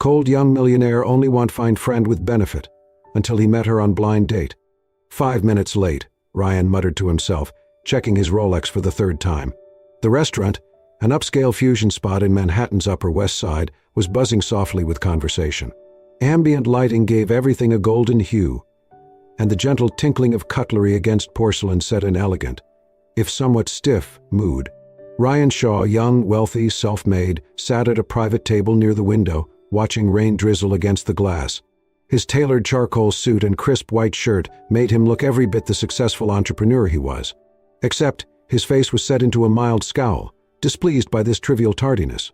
Cold young millionaire only want find friend with benefit, until he met her on blind date. 5 minutes late, Ryan muttered to himself, checking his Rolex for the third time. The restaurant, an upscale fusion spot in Manhattan's Upper West Side, was buzzing softly with conversation. Ambient lighting gave everything a golden hue, and the gentle tinkling of cutlery against porcelain set an elegant, if somewhat stiff, mood. Ryan Shaw, young, wealthy, self-made, sat at a private table near the window, watching rain drizzle against the glass. His tailored charcoal suit and crisp white shirt made him look every bit the successful entrepreneur he was. Except, his face was set into a mild scowl, displeased by this trivial tardiness.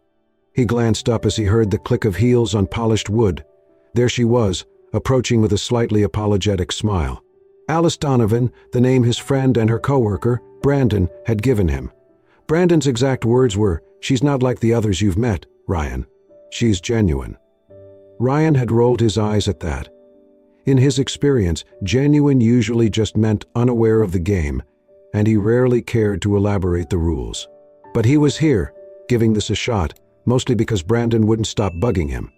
He glanced up as he heard the click of heels on polished wood. There she was, approaching with a slightly apologetic smile. Alice Donovan, the name his friend and her coworker, Brandon, had given him. Brandon's exact words were, "She's not like the others you've met, Ryan. She's genuine." Ryan had rolled his eyes at that. In his experience, genuine usually just meant unaware of the game, and he rarely cared to elaborate the rules. But he was here, giving this a shot, mostly because Brandon wouldn't stop bugging him.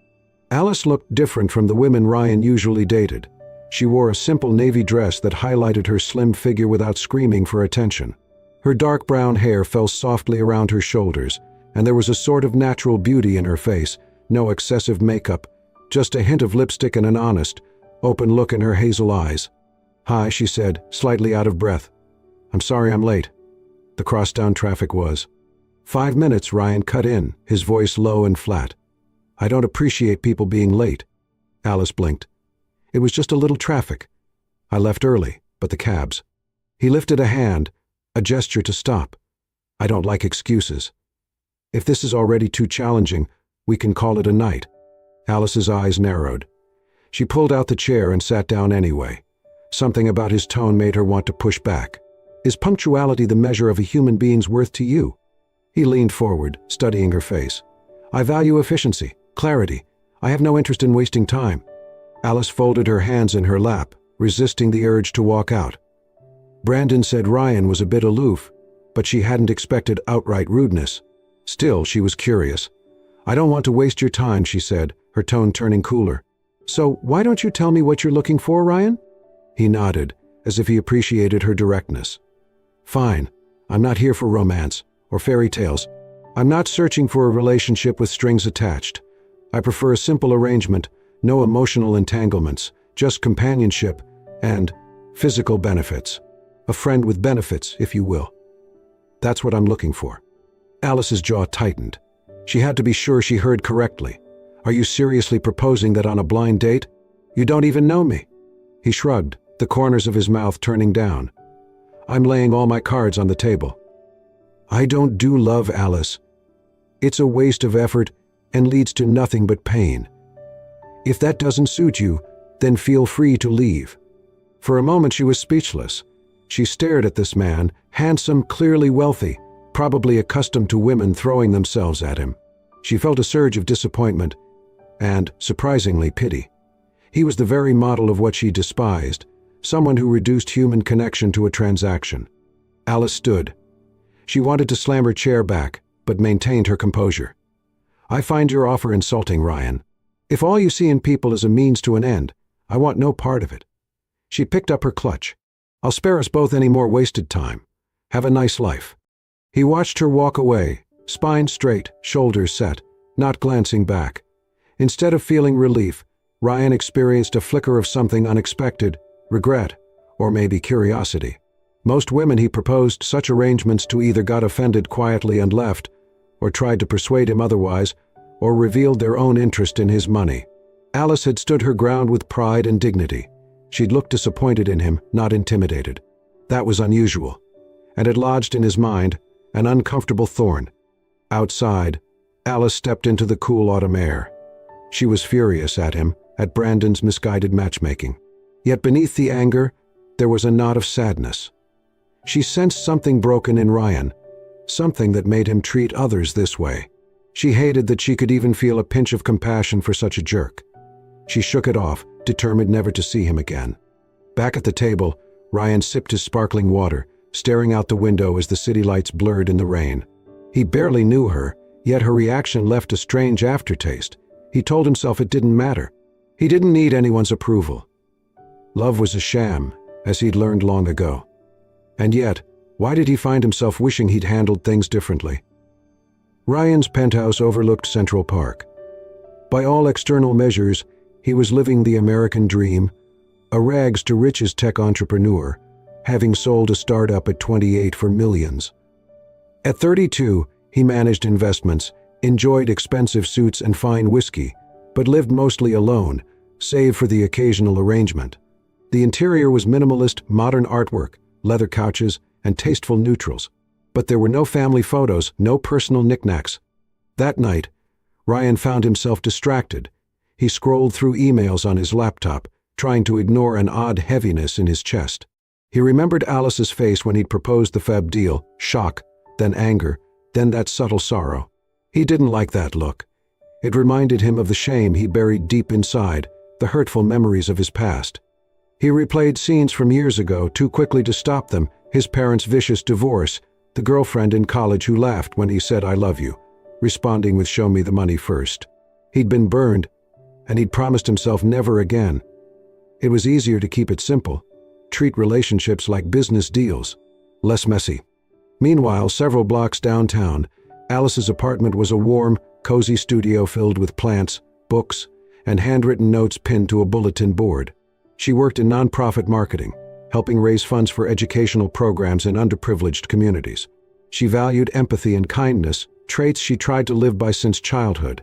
Alice looked different from the women Ryan usually dated. She wore a simple navy dress that highlighted her slim figure without screaming for attention. Her dark brown hair fell softly around her shoulders, and there was a sort of natural beauty in her face, no excessive makeup, just a hint of lipstick and an honest, open look in her hazel eyes. "Hi," she said, slightly out of breath. "I'm sorry I'm late." The crosstown traffic was. 5 minutes, Ryan cut in, his voice low and flat. "I don't appreciate people being late." Alice blinked. "It was just a little traffic. I left early, but the cabs." He lifted a hand, a gesture to stop. "I don't like excuses. If this is already too challenging, we can call it a night." Alice's eyes narrowed. She pulled out the chair and sat down anyway. Something about his tone made her want to push back. "Is punctuality the measure of a human being's worth to you?" He leaned forward, studying her face. "I value efficiency, clarity. I have no interest in wasting time." Alice folded her hands in her lap, resisting the urge to walk out. Brandon said Ryan was a bit aloof, but she hadn't expected outright rudeness. Still, she was curious. "I don't want to waste your time," she said, her tone turning cooler. "So why don't you tell me what you're looking for, Ryan?" He nodded, as if he appreciated her directness. "Fine. I'm not here for romance or fairy tales. I'm not searching for a relationship with strings attached. I prefer a simple arrangement, no emotional entanglements, just companionship and physical benefits. A friend with benefits, if you will. That's what I'm looking for." Alice's jaw tightened. She had to be sure she heard correctly. "Are you seriously proposing that on a blind date? You don't even know me." He shrugged, the corners of his mouth turning down. "I'm laying all my cards on the table. I don't do love, Alice. It's a waste of effort and leads to nothing but pain. If that doesn't suit you, then feel free to leave." For a moment she was speechless. She stared at this man, handsome, clearly wealthy, probably accustomed to women throwing themselves at him. She felt a surge of disappointment and, surprisingly, pity. He was the very model of what she despised, someone who reduced human connection to a transaction. Alice stood. She wanted to slam her chair back, but maintained her composure. "I find your offer insulting, Ryan. If all you see in people is a means to an end, I want no part of it." She picked up her clutch. "I'll spare us both any more wasted time. Have a nice life." He watched her walk away, spine straight, shoulders set, not glancing back. Instead of feeling relief, Ryan experienced a flicker of something unexpected, regret, or maybe curiosity. Most women he proposed such arrangements to either got offended quietly and left, or tried to persuade him otherwise, or revealed their own interest in his money. Alice had stood her ground with pride and dignity. She'd looked disappointed in him, not intimidated. That was unusual, and it lodged in his mind, an uncomfortable thorn. Outside, Alice stepped into the cool autumn air. She was furious at him, at Brandon's misguided matchmaking. Yet beneath the anger, there was a knot of sadness. She sensed something broken in Ryan, something that made him treat others this way. She hated that she could even feel a pinch of compassion for such a jerk. She shook it off, determined never to see him again. Back at the table, Ryan sipped his sparkling water, staring out the window as the city lights blurred in the rain. He barely knew her, yet her reaction left a strange aftertaste. He told himself it didn't matter. He didn't need anyone's approval. Love was a sham, as he'd learned long ago. And yet, why did he find himself wishing he'd handled things differently? Ryan's penthouse overlooked Central Park. By all external measures, he was living the American dream, a rags-to-riches tech entrepreneur, having sold a startup at 28 for millions. At 32, he managed investments, enjoyed expensive suits and fine whiskey, but lived mostly alone, save for the occasional arrangement. The interior was minimalist, modern artwork, leather couches, and tasteful neutrals. But there were no family photos, no personal knickknacks. That night, Ryan found himself distracted. He scrolled through emails on his laptop, trying to ignore an odd heaviness in his chest. He remembered Alice's face when he'd proposed the Feb deal, shock, then anger, then that subtle sorrow. He didn't like that look. It reminded him of the shame he buried deep inside, the hurtful memories of his past. He replayed scenes from years ago, too quickly to stop them, his parents' vicious divorce, the girlfriend in college who laughed when he said, "I love you," responding with, "Show me the money first." He'd been burned, and he'd promised himself never again. It was easier to keep it simple, treat relationships like business deals, less messy. Meanwhile, several blocks downtown, Alice's apartment was a warm, cozy studio filled with plants, books, and handwritten notes pinned to a bulletin board. She worked in nonprofit marketing, helping raise funds for educational programs in underprivileged communities. She valued empathy and kindness, traits she tried to live by since childhood.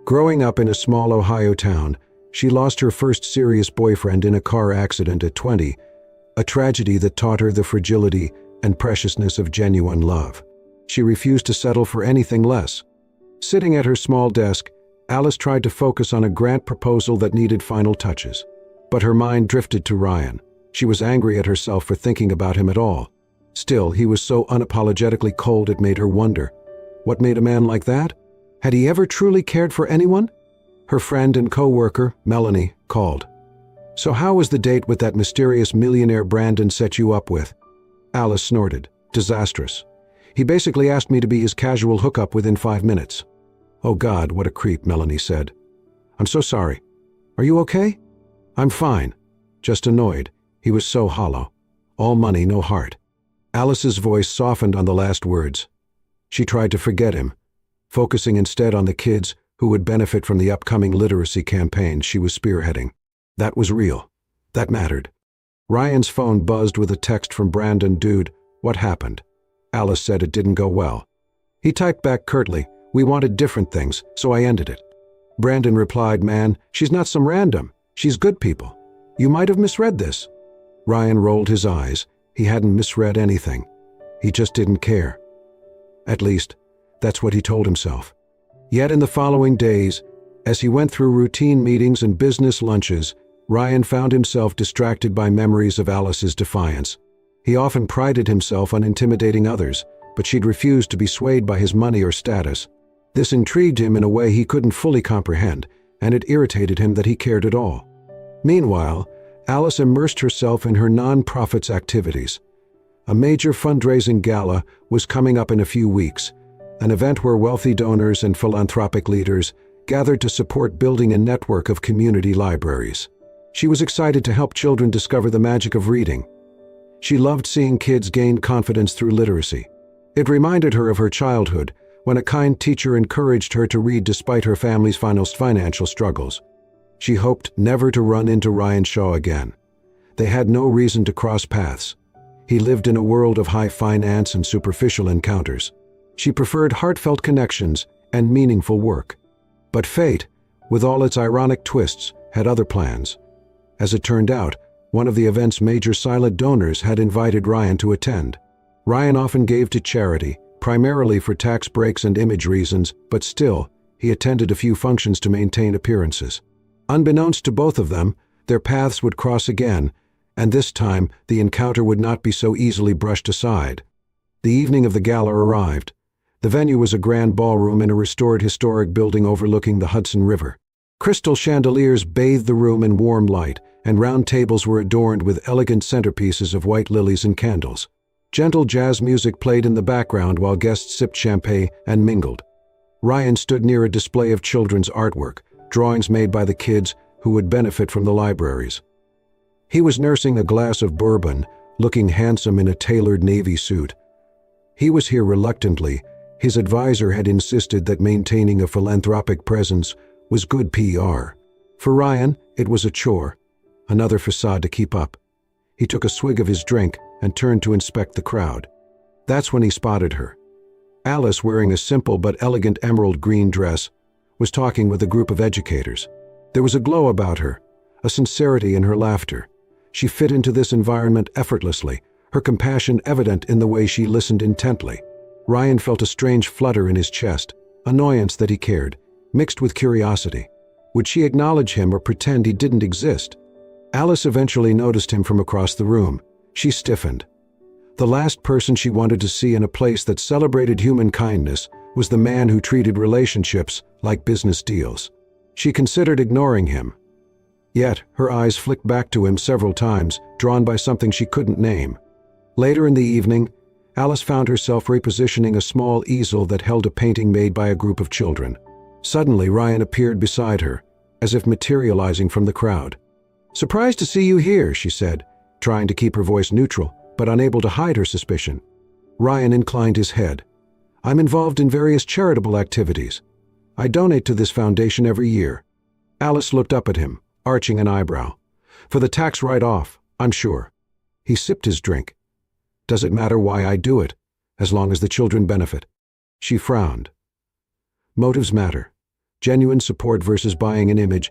Growing up in a small Ohio town, she lost her first serious boyfriend in a car accident at 20, a tragedy that taught her the fragility and preciousness of genuine love. She refused to settle for anything less. Sitting at her small desk, Alice tried to focus on a grant proposal that needed final touches. But her mind drifted to Ryan. She was angry at herself for thinking about him at all. Still, he was so unapologetically cold it made her wonder. What made a man like that? Had he ever truly cared for anyone? Her friend and co-worker, Melanie, called. "So how was the date with that mysterious millionaire Brandon set you up with?" Alice snorted. "Disastrous. He basically asked me to be his casual hookup within 5 minutes." "Oh God, what a creep," Melanie said. "I'm so sorry. Are you okay?" "I'm fine. Just annoyed." He was so hollow. All money, no heart. Alice's voice softened on the last words. She tried to forget him, focusing instead on the kids who would benefit from the upcoming literacy campaign she was spearheading. That was real. That mattered. Ryan's phone buzzed with a text from Brandon. "Dude, what happened?" Alice said it didn't go well. He typed back curtly, "We wanted different things, so I ended it." Brandon replied, "Man, she's not some random. She's good people. You might have misread this." Ryan rolled his eyes. He hadn't misread anything. He just didn't care. At least, that's what he told himself. Yet in the following days, as he went through routine meetings and business lunches, Ryan found himself distracted by memories of Alice's defiance. He often prided himself on intimidating others, but she'd refused to be swayed by his money or status. This intrigued him in a way he couldn't fully comprehend, and it irritated him that he cared at all. Meanwhile, Alice immersed herself in her non-profit's activities. A major fundraising gala was coming up in a few weeks, an event where wealthy donors and philanthropic leaders gathered to support building a network of community libraries. She was excited to help children discover the magic of reading. She loved seeing kids gain confidence through literacy. It reminded her of her childhood, when a kind teacher encouraged her to read despite her family's financial struggles. She hoped never to run into Ryan Shaw again. They had no reason to cross paths. He lived in a world of high finance and superficial encounters. She preferred heartfelt connections and meaningful work. But fate, with all its ironic twists, had other plans. As it turned out, one of the event's major silent donors had invited Ryan to attend. Ryan often gave to charity, primarily for tax breaks and image reasons, but still, he attended a few functions to maintain appearances. Unbeknownst to both of them, their paths would cross again, and this time the encounter would not be so easily brushed aside. The evening of the gala arrived. The venue was a grand ballroom in a restored historic building overlooking the Hudson River. Crystal chandeliers bathed the room in warm light, and round tables were adorned with elegant centerpieces of white lilies and candles. Gentle jazz music played in the background while guests sipped champagne and mingled. Ryan stood near a display of children's artwork, drawings made by the kids who would benefit from the libraries. He was nursing a glass of bourbon, looking handsome in a tailored navy suit. He was here reluctantly. His advisor had insisted that maintaining a philanthropic presence was good PR. For Ryan, it was a chore, another facade to keep up. He took a swig of his drink and turned to inspect the crowd. That's when he spotted her. Alice, wearing a simple but elegant emerald green dress, was talking with a group of educators. There was a glow about her, a sincerity in her laughter. She fit into this environment effortlessly, her compassion evident in the way she listened intently. Ryan felt a strange flutter in his chest, annoyance that he cared, mixed with curiosity. Would she acknowledge him or pretend he didn't exist? Alice eventually noticed him from across the room. She stiffened. The last person she wanted to see in a place that celebrated human kindness was the man who treated relationships like business deals. She considered ignoring him. Yet, her eyes flicked back to him several times, drawn by something she couldn't name. Later in the evening, Alice found herself repositioning a small easel that held a painting made by a group of children. Suddenly, Ryan appeared beside her, as if materializing from the crowd. "Surprised to see you here," she said, trying to keep her voice neutral, but unable to hide her suspicion. Ryan inclined his head. "I'm involved in various charitable activities. I donate to this foundation every year." Alice looked up at him, arching an eyebrow. "For the tax write-off, I'm sure." He sipped his drink. "Does it matter why I do it, as long as the children benefit?" She frowned. "Motives matter. Genuine support versus buying an image.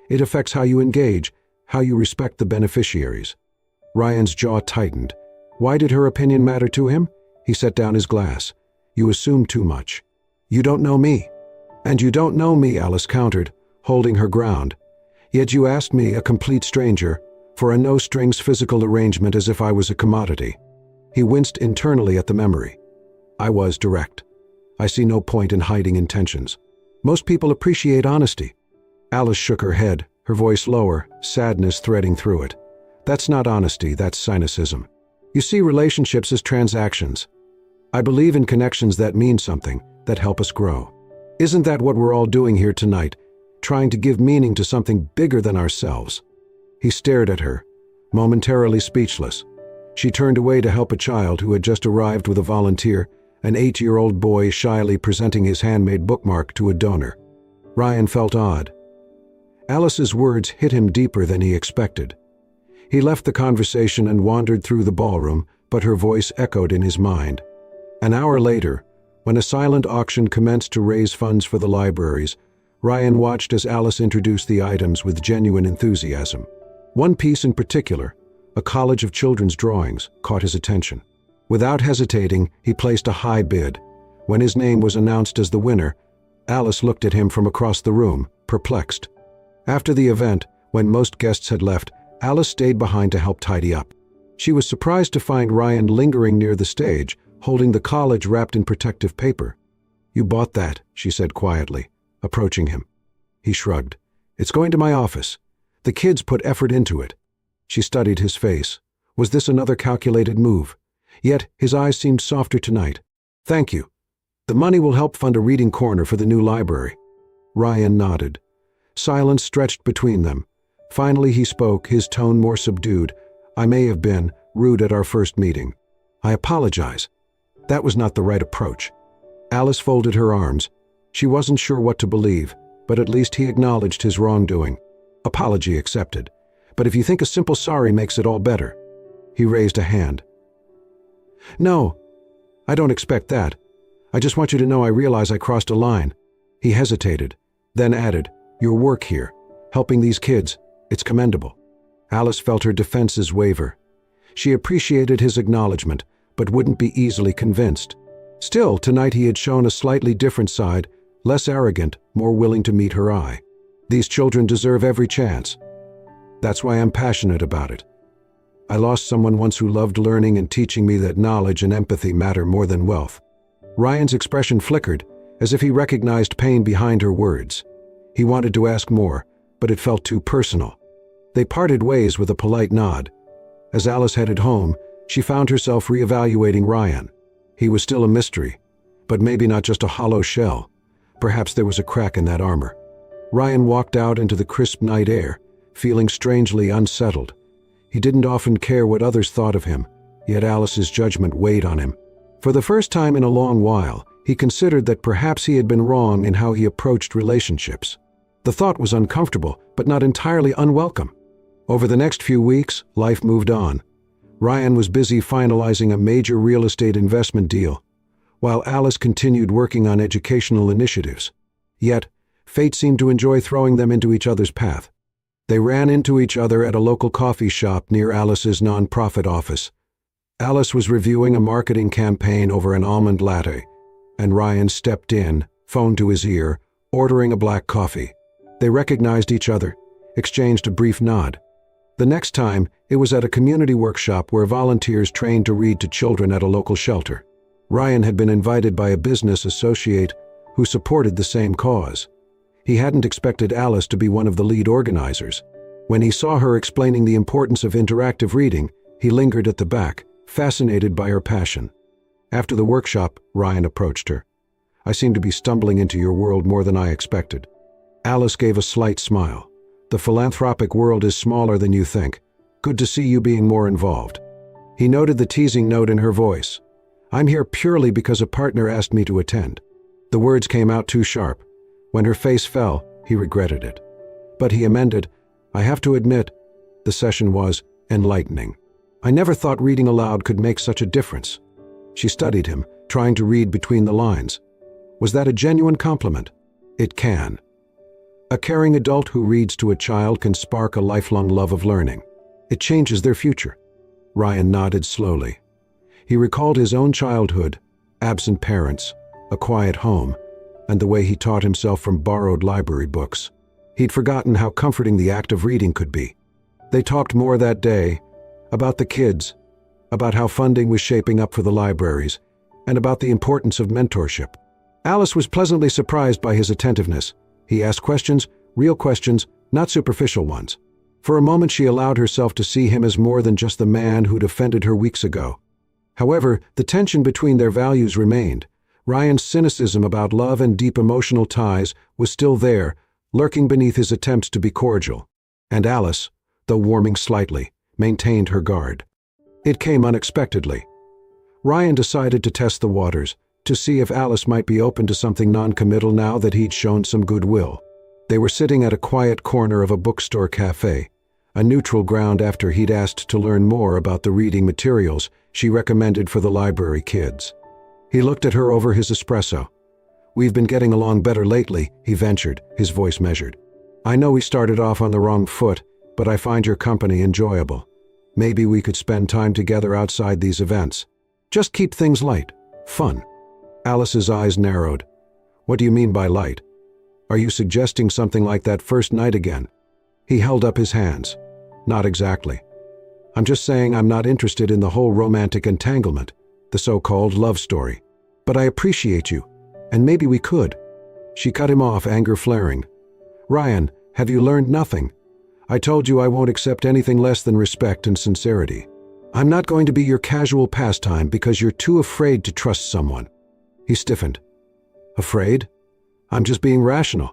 It affects how you engage, how you respect the beneficiaries." Ryan's jaw tightened. Why did her opinion matter to him? He set down his glass. "You assume too much. You don't know me." "And you don't know me," Alice countered, holding her ground. "Yet you asked me, a complete stranger, for a no-strings physical arrangement as if I was a commodity." He winced internally at the memory. "I was direct. I see no point in hiding intentions. Most people appreciate honesty." Alice shook her head, her voice lower, sadness threading through it. "That's not honesty, that's cynicism. You see relationships as transactions. I believe in connections that mean something, that help us grow. Isn't that what we're all doing here tonight, trying to give meaning to something bigger than ourselves?" He stared at her, momentarily speechless. She turned away to help a child who had just arrived with a volunteer, an 8-year-old boy shyly presenting his handmade bookmark to a donor. Ryan felt odd. Alice's words hit him deeper than he expected. He left the conversation and wandered through the ballroom, but her voice echoed in his mind. An hour later, when a silent auction commenced to raise funds for the libraries, Ryan watched as Alice introduced the items with genuine enthusiasm. One piece in particular, a college of children's drawings, caught his attention. Without hesitating, he placed a high bid. When his name was announced as the winner, Alice looked at him from across the room, perplexed. After the event, when most guests had left, Alice stayed behind to help tidy up. She was surprised to find Ryan lingering near the stage, holding the college wrapped in protective paper. "You bought that," she said quietly, approaching him. He shrugged. "It's going to my office. The kids put effort into it." She studied his face. Was this another calculated move? Yet his eyes seemed softer tonight. "Thank you. The money will help fund a reading corner for the new library." Ryan nodded. Silence stretched between them. Finally he spoke, his tone more subdued. "I may have been rude at our first meeting. I apologize. That was not the right approach." Alice folded her arms. She wasn't sure what to believe, but at least he acknowledged his wrongdoing. Apology accepted. "But if you think a simple sorry makes it all better." He raised a hand. "No, I don't expect that. I just want you to know I realize I crossed a line." He hesitated, then added, "Your work here, helping these kids, it's commendable." Alice felt her defenses waver. She appreciated his acknowledgement, but wouldn't be easily convinced. Still, tonight he had shown a slightly different side, less arrogant, more willing to meet her eye. These children deserve every chance. That's why I'm passionate about it. I lost someone once who loved learning and teaching me that knowledge and empathy matter more than wealth. Ryan's expression flickered, as if he recognized pain behind her words. He wanted to ask more, but it felt too personal. They parted ways with a polite nod. As Alice headed home, she found herself reevaluating Ryan. He was still a mystery, but maybe not just a hollow shell. Perhaps there was a crack in that armor. Ryan walked out into the crisp night air, feeling strangely unsettled. He didn't often care what others thought of him, yet Alice's judgment weighed on him. For the first time in a long while, he considered that perhaps he had been wrong in how he approached relationships. The thought was uncomfortable, but not entirely unwelcome. Over the next few weeks, life moved on. Ryan was busy finalizing a major real estate investment deal, while Alice continued working on educational initiatives. Yet, fate seemed to enjoy throwing them into each other's path. They ran into each other at a local coffee shop near Alice's nonprofit office. Alice was reviewing a marketing campaign over an almond latte, and Ryan stepped in, phone to his ear, ordering a black coffee. They recognized each other, exchanged a brief nod. The next time, it was at a community workshop where volunteers trained to read to children at a local shelter. Ryan had been invited by a business associate who supported the same cause. He hadn't expected Alice to be one of the lead organizers. When he saw her explaining the importance of interactive reading, he lingered at the back, fascinated by her passion. After the workshop, Ryan approached her. "I seem to be stumbling into your world more than I expected." Alice gave a slight smile. "The philanthropic world is smaller than you think. Good to see you being more involved." He noted the teasing note in her voice. "I'm here purely because a partner asked me to attend." The words came out too sharp. When her face fell, he regretted it. But he amended, "I have to admit, the session was enlightening. I never thought reading aloud could make such a difference." She studied him, trying to read between the lines. Was that a genuine compliment? It can. A caring adult who reads to a child can spark a lifelong love of learning. It changes their future. Ryan nodded slowly. He recalled his own childhood, absent parents, a quiet home, and the way he taught himself from borrowed library books. He'd forgotten how comforting the act of reading could be. They talked more that day, about the kids, about how funding was shaping up for the libraries, and about the importance of mentorship. Alice was pleasantly surprised by his attentiveness. He asked questions, real questions, not superficial ones. For a moment she allowed herself to see him as more than just the man who'd offended her weeks ago. However, the tension between their values remained. Ryan's cynicism about love and deep emotional ties was still there, lurking beneath his attempts to be cordial. And Alice, though warming slightly, maintained her guard. It came unexpectedly. Ryan decided to test the waters, to see if Alice might be open to something non-committal now that he'd shown some goodwill. They were sitting at a quiet corner of a bookstore cafe, a neutral ground after he'd asked to learn more about the reading materials she recommended for the library kids. He looked at her over his espresso. "We've been getting along better lately," he ventured, his voice measured. "I know we started off on the wrong foot, but I find your company enjoyable. Maybe we could spend time together outside these events. Just keep things light, fun." Alice's eyes narrowed. "What do you mean by light? Are you suggesting something like that first night again?" He held up his hands. "Not exactly. I'm just saying I'm not interested in the whole romantic entanglement, the so-called love story. But I appreciate you, and maybe we could." She cut him off, anger flaring. "Ryan, have you learned nothing? I told you I won't accept anything less than respect and sincerity. I'm not going to be your casual pastime because you're too afraid to trust someone." He stiffened. "Afraid? I'm just being rational.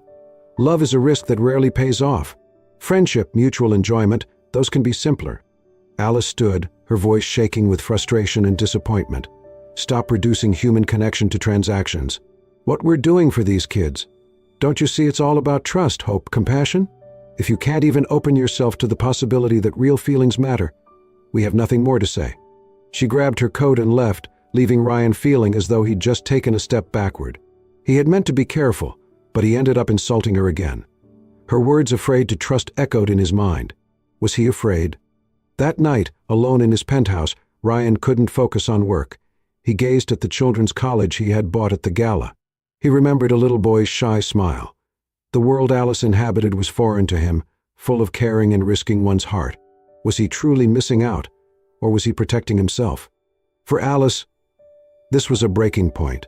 Love is a risk that rarely pays off. Friendship, mutual enjoyment, those can be simpler." Alice stood, her voice shaking with frustration and disappointment. "Stop reducing human connection to transactions. What we're doing for these kids. Don't you see it's all about trust, hope, compassion? If you can't even open yourself to the possibility that real feelings matter, we have nothing more to say." She grabbed her coat and left, leaving Ryan feeling as though he'd just taken a step backward. He had meant to be careful, but he ended up insulting her again. Her words "afraid to trust" echoed in his mind. Was he afraid? That night, alone in his penthouse, Ryan couldn't focus on work. He gazed at the children's college he had bought at the gala. He remembered a little boy's shy smile. The world Alice inhabited was foreign to him, full of caring and risking one's heart. Was he truly missing out, or was he protecting himself? For Alice, this was a breaking point.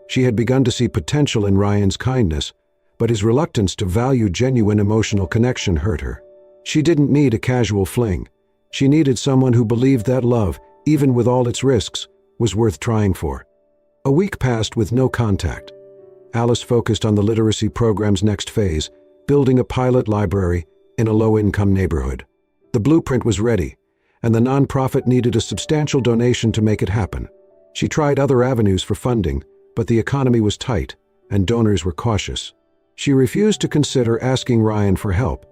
She had begun to see potential in Ryan's kindness, but his reluctance to value genuine emotional connection hurt her. She didn't need a casual fling. She needed someone who believed that love, even with all its risks, was worth trying for. A week passed with no contact. Alice focused on the literacy program's next phase, building a pilot library in a low-income neighborhood. The blueprint was ready, and the nonprofit needed a substantial donation to make it happen. She tried other avenues for funding, but the economy was tight, and donors were cautious. She refused to consider asking Ryan for help.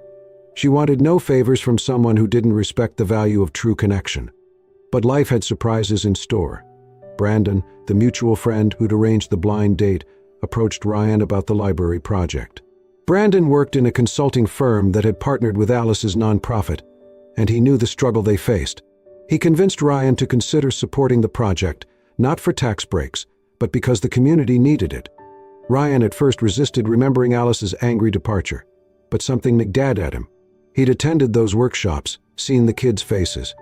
She wanted no favors from someone who didn't respect the value of true connection. But life had surprises in store. Brandon, the mutual friend who'd arranged the blind date, approached Ryan about the library project. Brandon worked in a consulting firm that had partnered with Alice's nonprofit, and he knew the struggle they faced. He convinced Ryan to consider supporting the project, not for tax breaks, but because the community needed it. Ryan at first resisted, remembering Alice's angry departure, but something nigged at him. He'd attended those workshops, seen the kids' faces.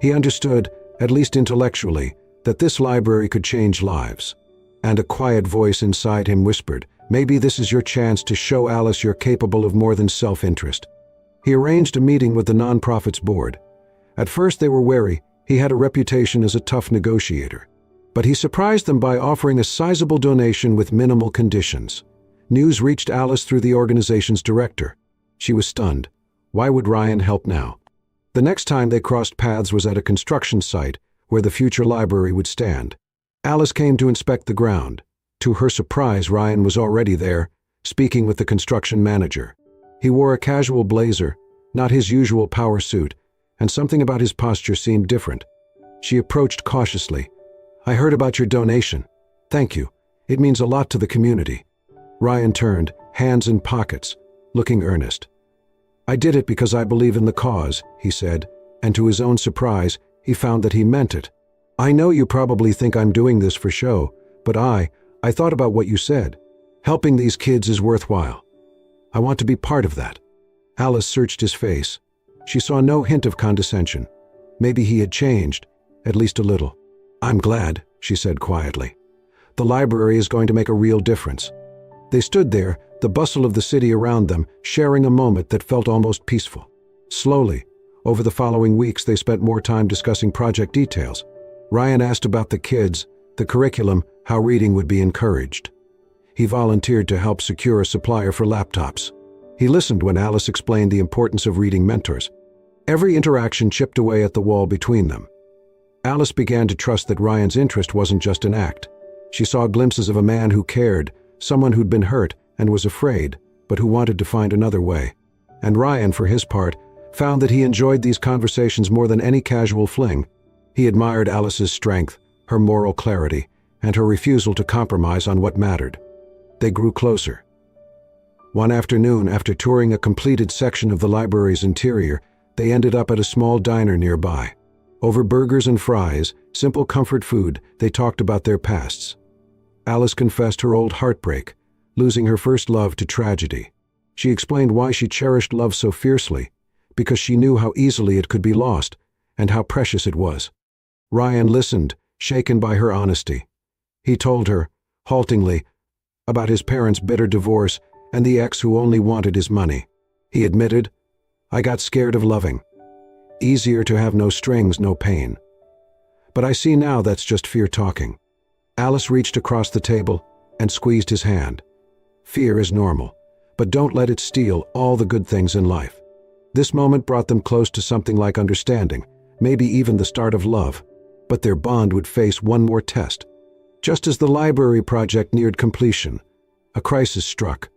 He understood, at least intellectually, that this library could change lives. And a quiet voice inside him whispered, "Maybe this is your chance to show Alice you're capable of more than self-interest." He arranged a meeting with the nonprofit's board. At first they were wary. He had a reputation as a tough negotiator. But he surprised them by offering a sizable donation with minimal conditions. News reached Alice through the organization's director. She was stunned. Why would Ryan help now? The next time they crossed paths was at a construction site where the future library would stand. Alice came to inspect the ground. To her surprise, Ryan was already there, speaking with the construction manager. He wore a casual blazer, not his usual power suit, and something about his posture seemed different. She approached cautiously. "I heard about your donation. Thank you. It means a lot to the community." Ryan turned, hands in pockets, looking earnest. "I did it because I believe in the cause," he said, and to his own surprise, he found that he meant it. "I know you probably think I'm doing this for show, but I thought about what you said. Helping these kids is worthwhile. I want to be part of that." Alice searched his face. She saw no hint of condescension. Maybe he had changed, at least a little. "I'm glad," she said quietly. "The library is going to make a real difference." They stood there, the bustle of the city around them, sharing a moment that felt almost peaceful. Slowly, over the following weeks, they spent more time discussing project details. Ryan asked about the kids, the curriculum, how reading would be encouraged. He volunteered to help secure a supplier for laptops. He listened when Alice explained the importance of reading mentors. Every interaction chipped away at the wall between them. Alice began to trust that Ryan's interest wasn't just an act. She saw glimpses of a man who cared, someone who'd been hurt and was afraid, but who wanted to find another way. And Ryan, for his part, found that he enjoyed these conversations more than any casual fling. He admired Alice's strength, her moral clarity, and her refusal to compromise on what mattered. They grew closer. One afternoon, after touring a completed section of the library's interior, they ended up at a small diner nearby. Over burgers and fries, simple comfort food, they talked about their pasts. Alice confessed her old heartbreak, losing her first love to tragedy. She explained why she cherished love so fiercely, because she knew how easily it could be lost and how precious it was. Ryan listened, shaken by her honesty. He told her, haltingly, about his parents' bitter divorce and the ex who only wanted his money. He admitted, "I got scared of loving. Easier to have no strings, no pain. But I see now that's just fear talking." Alice reached across the table and squeezed his hand. "Fear is normal, but don't let it steal all the good things in life." This moment brought them close to something like understanding, maybe even the start of love. But their bond would face one more test. Just as the library project neared completion, a crisis struck.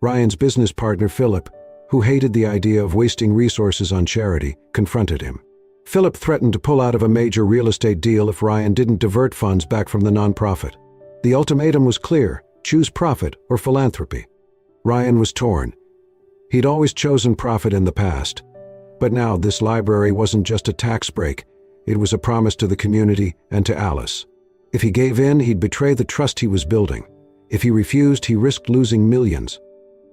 Ryan's business partner, Philip, who hated the idea of wasting resources on charity, confronted him. Philip threatened to pull out of a major real estate deal if Ryan didn't divert funds back from the nonprofit. The ultimatum was clear: choose profit or philanthropy. Ryan was torn. He'd always chosen profit in the past. But now this library wasn't just a tax break. It was a promise to the community and to Alice. If he gave in, he'd betray the trust he was building. If he refused, he risked losing millions.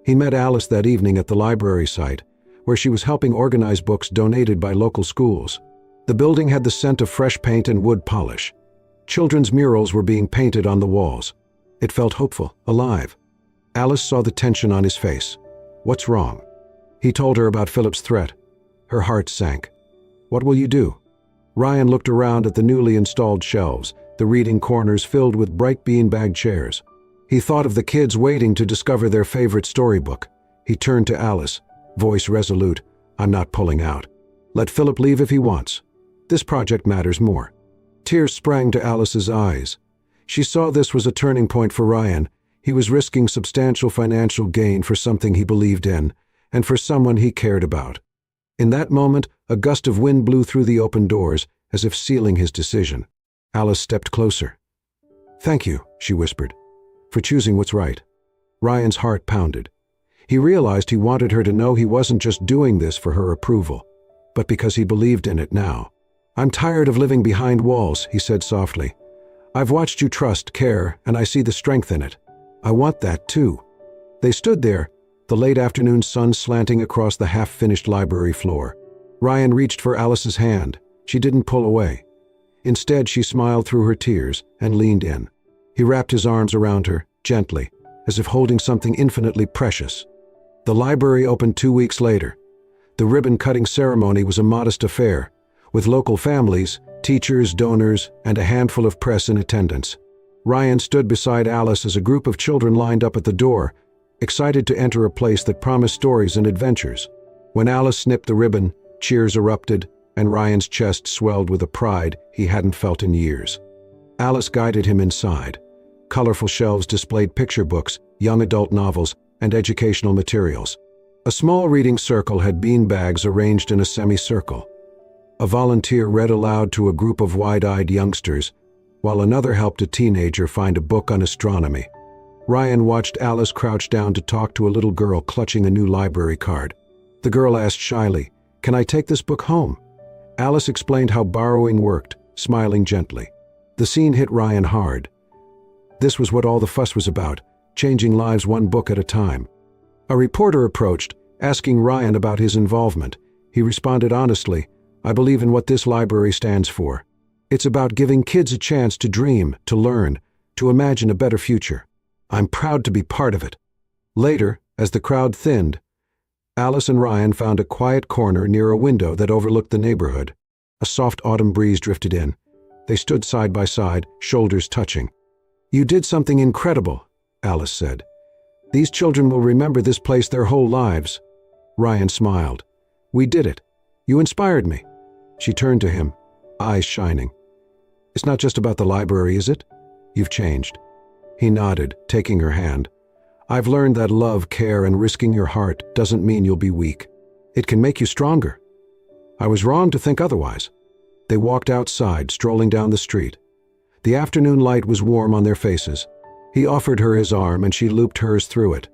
He met Alice that evening at the library site, where she was helping organize books donated by local schools. The building had the scent of fresh paint and wood polish. Children's murals were being painted on the walls. It felt hopeful, alive. Alice saw the tension on his face. "What's wrong?" He told her about Philip's threat. Her heart sank. "What will you do?" Ryan looked around at the newly installed shelves, the reading corners filled with bright beanbag chairs. He thought of the kids waiting to discover their favorite storybook. He turned to Alice, voice resolute. "I'm not pulling out. Let Philip leave if he wants. This project matters more." Tears sprang to Alice's eyes. She saw this was a turning point for Ryan. He was risking substantial financial gain for something he believed in, and for someone he cared about. In that moment, a gust of wind blew through the open doors, as if sealing his decision. Alice stepped closer. "Thank you," she whispered, "for choosing what's right." Ryan's heart pounded. He realized he wanted her to know he wasn't just doing this for her approval, but because he believed in it now. "I'm tired of living behind walls," he said softly. "I've watched you trust, care, and I see the strength in it. I want that too." They stood there, the late afternoon sun slanting across the half-finished library floor. Ryan reached for Alice's hand. She didn't pull away. Instead, she smiled through her tears and leaned in. He wrapped his arms around her, gently, as if holding something infinitely precious. The library opened 2 weeks later. The ribbon-cutting ceremony was a modest affair, with local families, teachers, donors, and a handful of press in attendance. Ryan stood beside Alice as a group of children lined up at the door, excited to enter a place that promised stories and adventures. When Alice snipped the ribbon, cheers erupted, and Ryan's chest swelled with a pride he hadn't felt in years. Alice guided him inside. Colorful shelves displayed picture books, young adult novels, and educational materials. A small reading circle had beanbags arranged in a semicircle. A volunteer read aloud to a group of wide-eyed youngsters, while another helped a teenager find a book on astronomy. Ryan watched Alice crouch down to talk to a little girl clutching a new library card. The girl asked shyly, "Can I take this book home?" Alice explained how borrowing worked, smiling gently. The scene hit Ryan hard. This was what all the fuss was about, changing lives one book at a time. A reporter approached, asking Ryan about his involvement. He responded honestly, "I believe in what this library stands for. It's about giving kids a chance to dream, to learn, to imagine a better future. I'm proud to be part of it." Later, as the crowd thinned, Alice and Ryan found a quiet corner near a window that overlooked the neighborhood. A soft autumn breeze drifted in. They stood side by side, shoulders touching. "You did something incredible," Alice said. "These children will remember this place their whole lives." Ryan smiled. "We did it. You inspired me." She turned to him, eyes shining. "It's not just about the library, is it? You've changed." He nodded, taking her hand. "I've learned that love, care, and risking your heart doesn't mean you'll be weak. It can make you stronger. I was wrong to think otherwise." They walked outside, strolling down the street. The afternoon light was warm on their faces. He offered her his arm and she looped hers through it.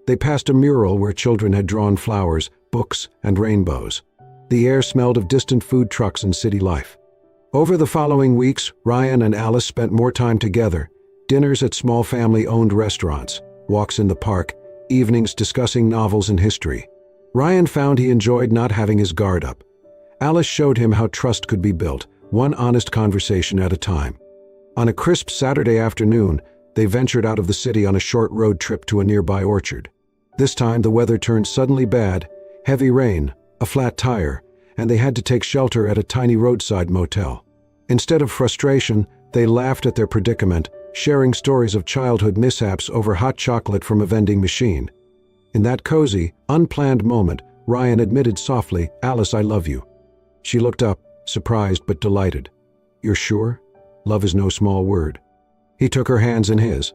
They passed a mural where children had drawn flowers, books, and rainbows. The air smelled of distant food trucks and city life. Over the following weeks, Ryan and Alice spent more time together, dinners at small family-owned restaurants, walks in the park, evenings discussing novels and history. Ryan found he enjoyed not having his guard up. Alice showed him how trust could be built, one honest conversation at a time. On a crisp Saturday afternoon, they ventured out of the city on a short road trip to a nearby orchard. This time the weather turned suddenly bad, heavy rain, a flat tire, and they had to take shelter at a tiny roadside motel. Instead of frustration, they laughed at their predicament, sharing stories of childhood mishaps over hot chocolate from a vending machine. In that cozy, unplanned moment, Ryan admitted softly, "Alice, I love you." She looked up, surprised but delighted. "You're sure? Love is no small word." He took her hands in his.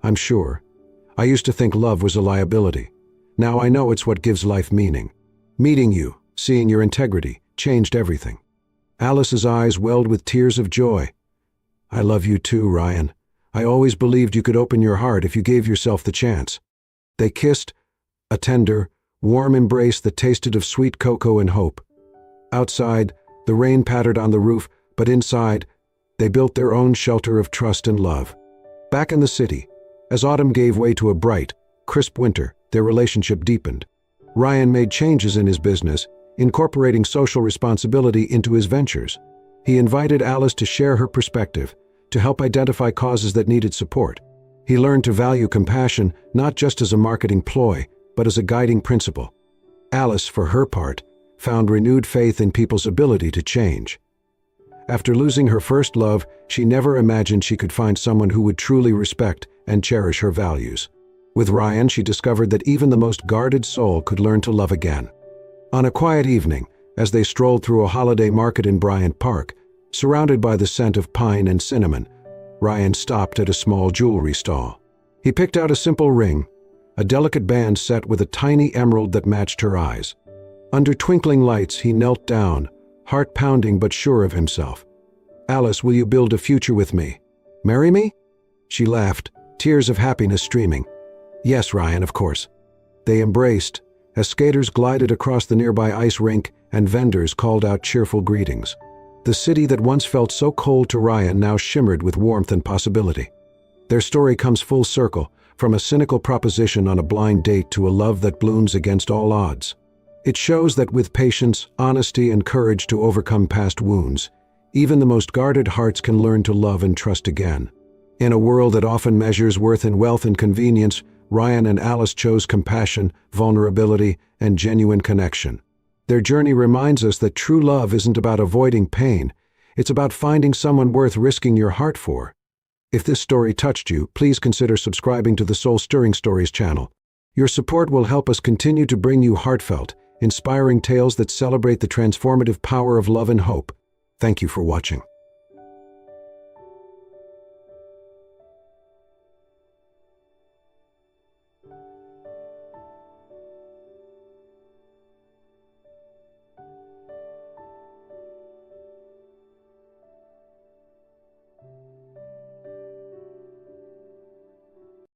"I'm sure. I used to think love was a liability. Now I know it's what gives life meaning. Meeting you, seeing your integrity, changed everything." Alice's eyes welled with tears of joy. "I love you too, Ryan. I always believed you could open your heart if you gave yourself the chance." They kissed, a tender, warm embrace that tasted of sweet cocoa and hope. Outside, the rain pattered on the roof, but inside, they built their own shelter of trust and love. Back in the city, as autumn gave way to a bright, crisp winter, their relationship deepened. Ryan made changes in his business, incorporating social responsibility into his ventures. He invited Alice to share her perspective, to help identify causes that needed support. He learned to value compassion not just as a marketing ploy, but as a guiding principle. Alice, for her part, found renewed faith in people's ability to change. After losing her first love, she never imagined she could find someone who would truly respect and cherish her values. With Ryan, she discovered that even the most guarded soul could learn to love again. On a quiet evening, as they strolled through a holiday market in Bryant Park, surrounded by the scent of pine and cinnamon, Ryan stopped at a small jewelry stall. He picked out a simple ring, a delicate band set with a tiny emerald that matched her eyes. Under twinkling lights, he knelt down, heart pounding but sure of himself. "Alice, will you build a future with me? Marry me?" She laughed, tears of happiness streaming. "Yes, Ryan, of course." They embraced as skaters glided across the nearby ice rink and vendors called out cheerful greetings. The city that once felt so cold to Ryan now shimmered with warmth and possibility. Their story comes full circle, from a cynical proposition on a blind date to a love that blooms against all odds. It shows that with patience, honesty, and courage to overcome past wounds, even the most guarded hearts can learn to love and trust again. In a world that often measures worth in wealth and convenience, Ryan and Alice chose compassion, vulnerability, and genuine connection. Their journey reminds us that true love isn't about avoiding pain, it's about finding someone worth risking your heart for. If this story touched you, please consider subscribing to the Soul Stirring Stories channel. Your support will help us continue to bring you heartfelt, inspiring tales that celebrate the transformative power of love and hope. Thank you for watching.